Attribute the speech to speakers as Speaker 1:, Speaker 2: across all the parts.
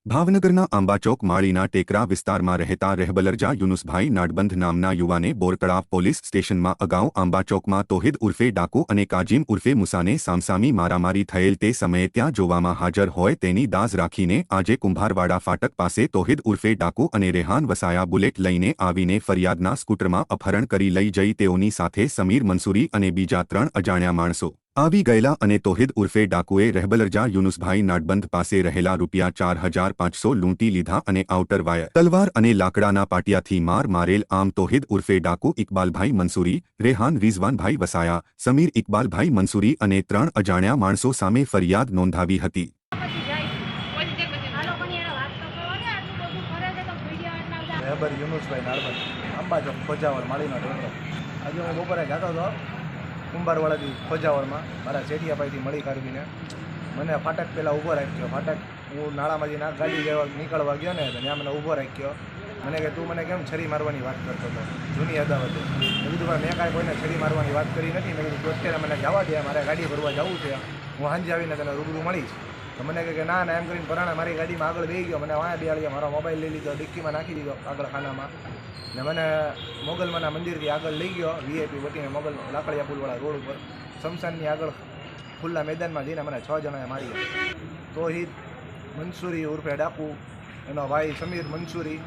Speaker 1: ભાવનગરના આંબાચોક માળીના ટેકરા વિસ્તારમાં રહેતા રહેબલરજા યુનુસભાઈ નાડબંધ નામના યુવાને બોરતળાવ પોલીસ સ્ટેશનમાં અગાઉ આંબાચોકમાં તોહિદ ઉર્ફે ડાકુ અને કાજીમ ઉર્ફે મુસાને સામસામી મારામારી થયેલ તે સમયે ત્યાં જોવામાં હાજર હોય તેની દાઝ રાખીને આજે કુંભારવાડા ફાટક પાસે તોહિદ ઉર્ફે ડાકુ અને રેહાન વસાયા બુલેટ લઈને આવીને ફરિયાદના સ્કૂટરમાં અપહરણ કરી લઈ જઈ તેઓની સાથે સમીર મંસૂરી અને બીજા 3 અજાણ્યા માણસો આવી ગયેલા અને તોહિદ ઉર્ફે ડાકુએ રહેબલરજા યુનુસભાઈ નાડબંધ પાસે રહેલા ₹4,500 લૂંટી લીધા અને આઉટર વાયર તલવાર અને લાકડાના પાટિયાથી માર મારેલ। આમ તોહિદ ઉર્ફે ડાકુ ઇકબાલભાઈ મંસૂરી, રેહાન રિઝવાનભાઈ વસાયા, સમીર ઇકબાલભાઈ મંસૂરી અને 3 અજાણ્યા માણસો સામે ફરિયાદ નોંધાવી હતી।
Speaker 2: રહેબર યુનુસભાઈ નાડબંધ અંબાચોક ખોજાવળ માળીનો ઢોંગરો। આજે હું બપોરે જતો હતો કુંભારવાડાથી ખોજાવળમાં મારા ચેટિયાભાઈથી મળી કાઢવીને મને ફાટક પહેલાં ઊભો રાખ્યો। ફાટક હું નાળામાંથી ગાડી નીકળવા ગયો ને તો ત્યાં મને ઊભો રાખ્યો। મને કે તું મને કેમ છરી મારવાની વાત કરતો હતો જૂની અદાવતે। મેં કીધું ભાઈ મેં કાંઈ કોઈને છરી મારવાની વાત કરી નથી। મેં કીધું તું અત્યારે મને જવા દે, મારે ગાડી ભરવા જવું છે, હું સાંજે આવીને તને રૂબરૂ મળીશ। તો મને કહે કે ના ના એમ કરીને પરાણે મારી ગાડીમાં આગળ બેસી ગયો, મને વાયા બેહાડી મારો મોબાઈલ લઈ લીધો, ડિક્કીમાં નાખી દીધો આગળ ખાનામાં ને મને મોગલમાના મંદિરથી આગળ લઈ ગયો વીઆઈપી વટીને મોગલ લાકડિયા પુલવાળા રોડ ઉપર શમશાનની આગળ ખુલ્લા મેદાનમાં જઈને મને 6 જણાએ મારી। તોહિદ મંસૂરી ઉર્ફે ડાકુ, એનો ભાઈ સમીર મંસૂરી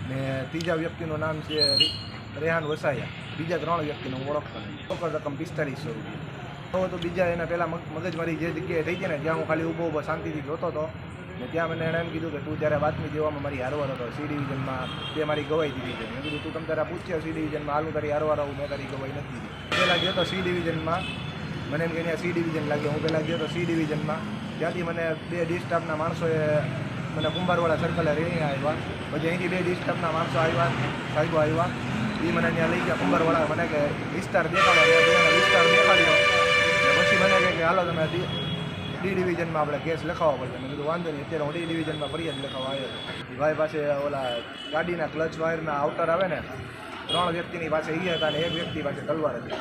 Speaker 2: ને ત્રીજા વ્યક્તિનું નામ છે રેહાન વસાયા, બીજા 3 વ્યક્તિને હું ઓળખતો નહીં। રોકડ રકમ ₹4500। તો બીજા એના પહેલાં મગજમારી જે જગ્યાએ થઈ હતી ને જ્યાં હું ખાલી ઊભો શાંતિથી જોતો હતો ને ત્યાં મને એણે એમ કીધું કે તું ત્યારે બાતમી દેવામાં મારી હારવાર હતો સી ડિવિઝનમાં, તે મારી ગવાઈ દીધી છે। મેં કીધું તું તમે તારા પૂછ્યો સી ડિવિઝનમાં હાલું તારી હારવાર આવું, મેં તારી ગવાઈ નથી દીધી। પહેલાં ગયો તો સી ડિવિઝનમાં, મને એમ કે ત્યાં સી ડિવિઝન લાગ્યો, હું પહેલાં ગયો તો સી ડિવિઝનમાં, ત્યાંથી મને 2 ડી સ્ટાફના માણસોએ મને કુંભારવાડા સર્કલે રેણી આવ્યા। પછી અહીંથી 2 ડી સ્ટાફના માણસો આવ્યા, સાહેબો આવ્યા, એ મને ત્યાં લઈ ગયા કુંભારવાડા, મને કે વિસ્તાર દેખાડો, વિસ્તાર દેખાડ્યો। પછી મને કહે કે હાલો તમે ડી ડિવિઝનમાં આપણે કેસ લખાવવા પડશે। મેં કીધું વાંધો નહીં, અત્યારે હું ડી ડિવિઝનમાં ફરિયાદ લખાવવા આવ્યો હતો। ભાઈ પાસે ઓલા ગાડીના ક્લચ વાયરના આઉટર આવે ને 3 વ્યક્તિની પાસે એ હતા અને 1 વ્યક્તિ પાસે તલવાર હતી।